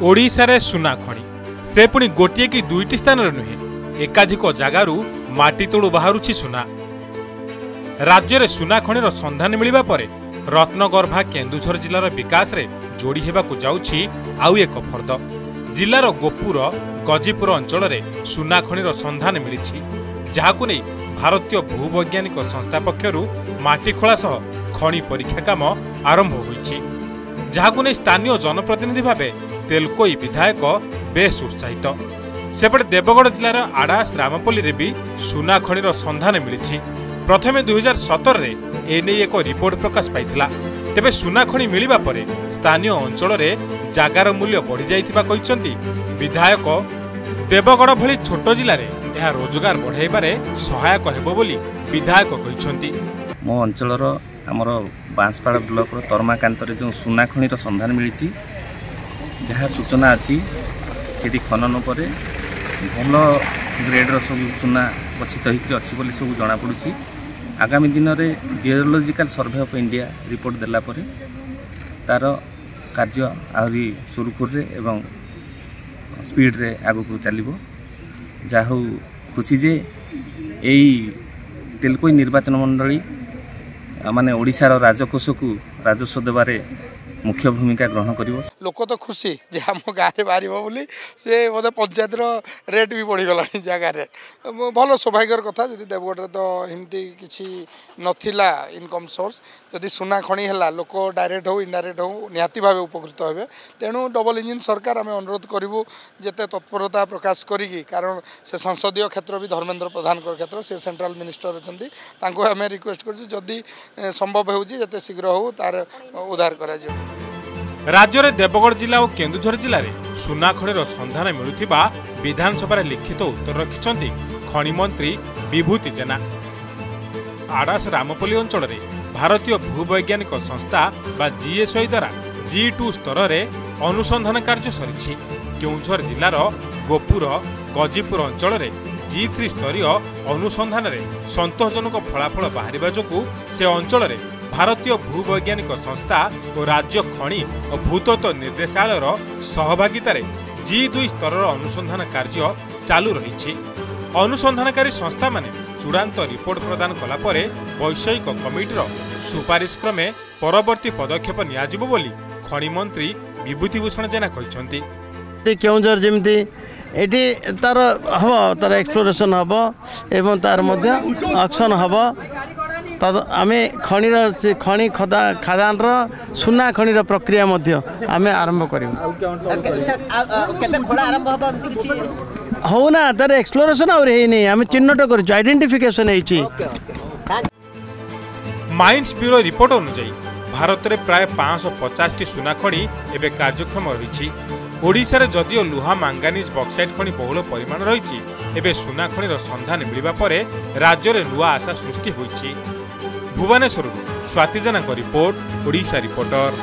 ओडिशारे सुना खଣି से पुणी गोटे कि दुईटी स्थान नुहे एकाधिक जगार माटी तोड़ू बाहरुछि सुना। राज्य में सुना खणीर संधान मिलिबा परे रत्नगर्भा केन्दुझर जिलार विकास रे जोड़ी हेबाकु जाउछि आउ एक फर्द। जिलार गोपुर गजीपुर अंचल में सुना खणीर संधान मिलिछि, जहाकु नै भारतीय भूवैज्ञानिक संस्था पक्षरु माटी खोला सह खणी परीक्षा काम आरंभ होइछि, जहाकु नै स्थानीय जनप्रतिनिधि भावे तेलकोई विधायक बेस उत्साहित। सेपटे देवगढ़ जिलार आड़ास रामपल्ली रे भी सुना खणीर संधान मिलिछि। प्रथमे 2017 रे एने एक रिपोर्ट प्रकाश पाइथिला। तेबे सुना खणी मिलिबा परे स्थानीय अंचल रे जागार मूल्य बढ़ी जाइथिबा कहिसंती विधायक। देवगढ़ भली छोट जिले में यह रोजगार बढ़ाइबारे सहायक हेबो बोली विधायक कहिसंती। मो अंचलर हमर बांसपाड़ ब्लॉक रो तरमाकांत रे जो सुना खणीर संधान मिलिछि, जहाँ सूचना अच्छी से खनन पर भल ग्रेड सब सुना गच्छित होकर अच्छी बोली सब जना पड़ी। आगामी दिन में geological survey of India report देला परे तार कार्य आहरी सुरुखुर एवं स्पीड रे आगु को चलिबो। जाहु खुशी जे एई तेलकोई निर्वाचन मंडली माने ओडिशार राजकोष को राजस्व देवारे मुख्य भूमिका ग्रहण करिवो। लोक तो खुशी जे हम गाँव में बाहर बोली से बोधे पंचायत रेट भी बढ़ीगला जगार भल सौभाग्यर कथा। जदि देवगढ़ तो एमती किसी नथिला इनकम सोर्स, जदि सुना खणी है लोक डायरेक्ट हो इनडायरेक्ट हो निहाती भाव उपकृत हे। तेणु डबल इंजिन सरकार आम अनुरोध करूँ जिते तत्परता प्रकाश करी, कारण से संसदीय क्षेत्र भी धर्मेंद्र प्रधान क्षेत्र से सेंट्रल मिनिस्टर अच्छा आम रिक्वेस्ट करी संभव होते शीघ्र हो तार उद्धार कर। राज्य में देवगढ़ जिला और केन्दुझर जिले में सुना खणीर संधान मिलुथिबा विधानसभा लिखित उत्तर रखिछंती खणी मंत्री विभूति जेना। आड़ास रामपल्ली अंचल में भारतीय भूवैज्ञानिक संस्था बा जीएसआई द्वारा G2 स्तर में अनुसंधान कार्य सरी। केन्दुझर जिलार गोपुर गजीपुर अंचल में G3 स्तरीय अनुसंधान में संतोषजनक फलाफल बाहरिबा जोगु से अंचल में भारतीय भूवैज्ञानिक संस्था और राज्य खणी और भूतत्व निर्देशालय सहभागितार G2 स्तर अनुसंधान कार्य चालू रही। अनुसंधानकारी संस्था माने चूड़ांत रिपोर्ट प्रदान कला परे वैषयिक कमिटीर सुपारिश क्रमे परवर्ती पदक्षेप नियाजिबो बोली खणी मंत्री विभूतिभूषण जेना कहिसंती। केउंझर जेमती एटी तार हम तार एक्सप्लोरेशन हम एवं तार मध्य एक्शन हम आम खणीर खणी खदान सुना खणीर प्रक्रिया आम आरंभ करूँ हो ना तार एक्सप्लोरेशन आनी आम चिन्हट कर आइडेंटिफिकेशन माइंस ब्यूरो रिपोर्ट अनुसार भारत में प्राय 550 सुना खणी एवं कार्यक्रम रही। ओडिशा रे जदियो लुहा मांगानीज बक्साइट खणी बहुल परिमाण रही, एवं सुना खणीर संधान मिलिबा परे राज्य में नुआ आशा सृष्टि होइछि। भुवनेश्वर स्वाति जेना रिपोर्ट, ओडिशा रिपोर्टर।